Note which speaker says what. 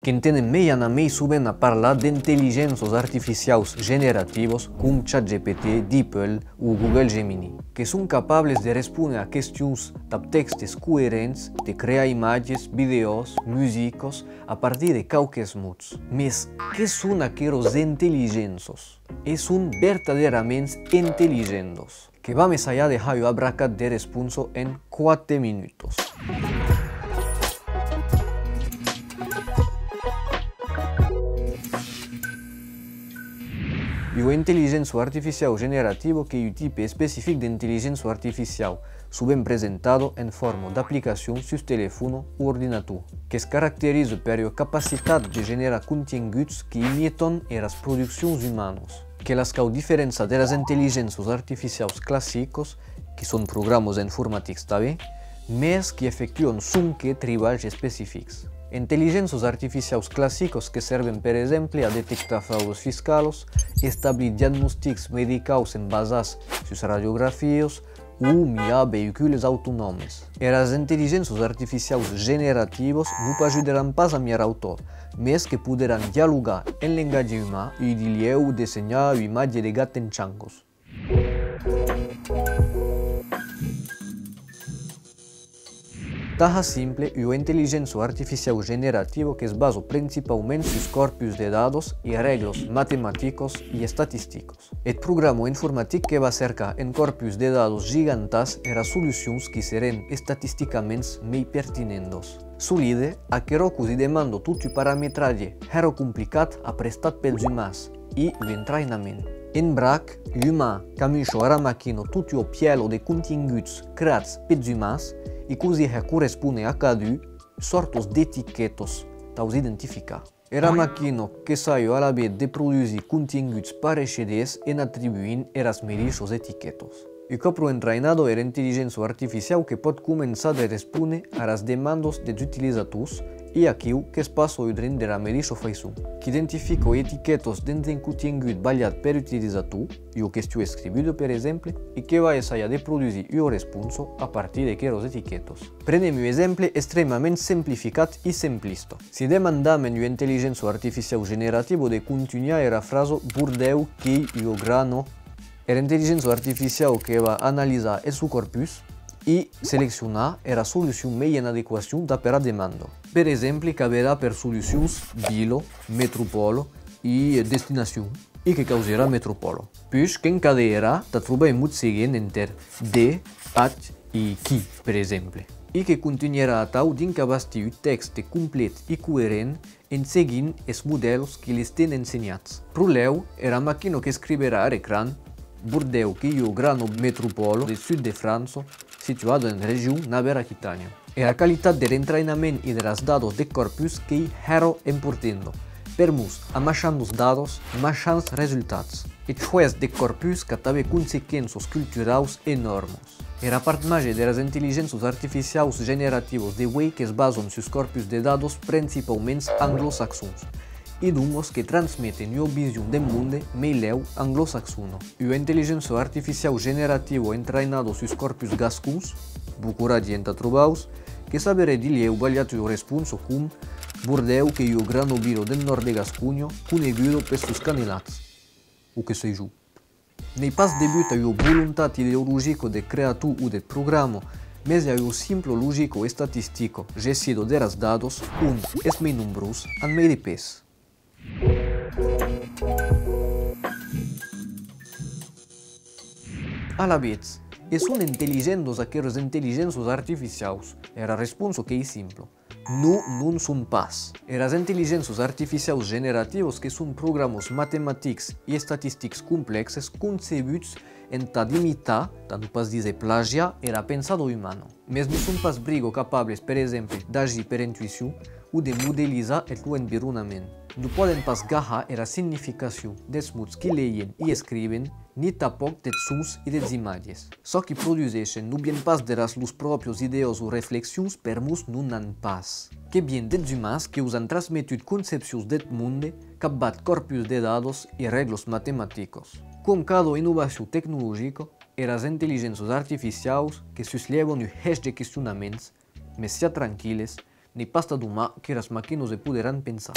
Speaker 1: Quem tem meio suben a parlar de inteligências artificiais generativas como ChatGPT, DeepL ou Google Gemini, que são capazes de responder a questões de textos coerentes, de criar imagens, vídeos, músicas a partir de qualquer modo. Mas que são aquelas inteligências? E são verdadeiramente inteligentes, que vamos allá de eu abracar de resposta em 4 minutos. E a inteligência artificial generativa que é o tipo específico de inteligência artificial, bem apresentado em forma de aplicação sobre telefone ou ordenador, que se caracteriza pela capacidade de gerar conteúdos que imitam as produções humanas, que elas causa diferença das inteligências artificiais clássicas, que são programas informáticos também, mas que efetuam trabalhos específicos. Inteligências artificiais clássicas que servem, por exemplo, a detectar fraudes fiscais, estabelecer diagnósticos médicos basados nas radiografias ou guiar veículos autônomos. As inteligências artificiais generativas não ajudarão pas a mirar autor, mas que poderão dialogar em linguagem humana e idiliar ou desenhar a imagem de gatos em chancos. Taja simple é a inteligência artificial generativa que se basa principalmente nos corpos de dados e regras matemáticas e estatísticas. O programa informático que vai cercar em corpos de dados gigantes as soluções que serão estatisticamente mais pertinentes. Solide, aquilo que demanda todo o parametragem era complicado a prestar pelos humanos e o treinamento. Em brac, o humano caminha a máquina todo o pielo de conteúdos criados pelos humanos e così corresponde a cada sortes de etiquetas para os identificar. Era a máquina que saiu a vez de produzir conteúdos parecidos e atribuir as medidas etiquetas. O corpo treinado é a inteligência artificial que pode começar a responder às demandas dos utilizadores e aquilo que se passa durante a medida feição, que identifica etiquetas dentro de conteúdo avaliado pelo utilizador, e o que está escrito, por exemplo, e que vai sair de produzir a resposta a partir de aquelas etiquetas. Prendemos um exemplo extremamente simplificado e simplista. Se demandamos a inteligência artificial generativa de continuar a frase bordeu que o grano, a inteligência artificial que vai analisar esse corpus e selecionar a solução meio em adequação da demanda. Por exemplo, caberá per soluções bilo, metropolo e destinação, e que causará metropolo. Pois que encadeará a trobar muito seguinte entre de, at e que, por exemplo. E que continuará a tal de abastir o texto completo e coerente em seguir os modelos que lhes têm ensinados. Por leu, era a máquina que escreverá a ecrã Bordeaux, que é o grande metropolo do sul de França, situado na região da Aquitânia. E a qualidade do treinamento e dos dados de corpus que era importante. Permite a machando os dados, machando os resultados. E depois de corpus que teve consequências culturais enormes. Era a parte mágica das inteligências artificiais generativas de web que se basam nos corpos de dados principalmente anglo-saxões e uns que transmitem a visão do mundo meio anglo-saxono. E a inteligência artificial generativa treinada nos corpos gascons, bucuradi e trovaus, que saberá dizer o valhato responso como Bordeaux que é o grande viro do norte de Gascunha, conhecido por seus canelatos, o que seja. Nem pas debuta a vontade ideológica de criatura ou de programa, mas é o simples lógico estatístico gestido dos dados, é mais numeroso e mais de peso. A la vez, são inteligentes aquelas inteligências artificiais. Era a resposta que é simples. Não são pas. As inteligências artificiais generativas que são programas matemáticos e estatísticos complexos concebidos em de imitar, tanto para dizer plagiar, era pensado humano. Mas não são pas brigos capazes, por exemplo, de agir por intuição ou de modelizar o environamento. Não podem pas garrar a significação dos modos que leem e escrevem, nem tampouco de sons e de imagens. Só que produzem não bem pas deras os próprios ideias ou reflexões, permus não han pas. Que bem de humanos que usam transmitir concepções do mundo, que bat corpos de dados e regras matemáticas. Com cada inovação tecnológica, as inteligências artificiais que se levam o resto de questionamentos, mas se tranquilas, ni pasta duma che las machinos e poderan pensar.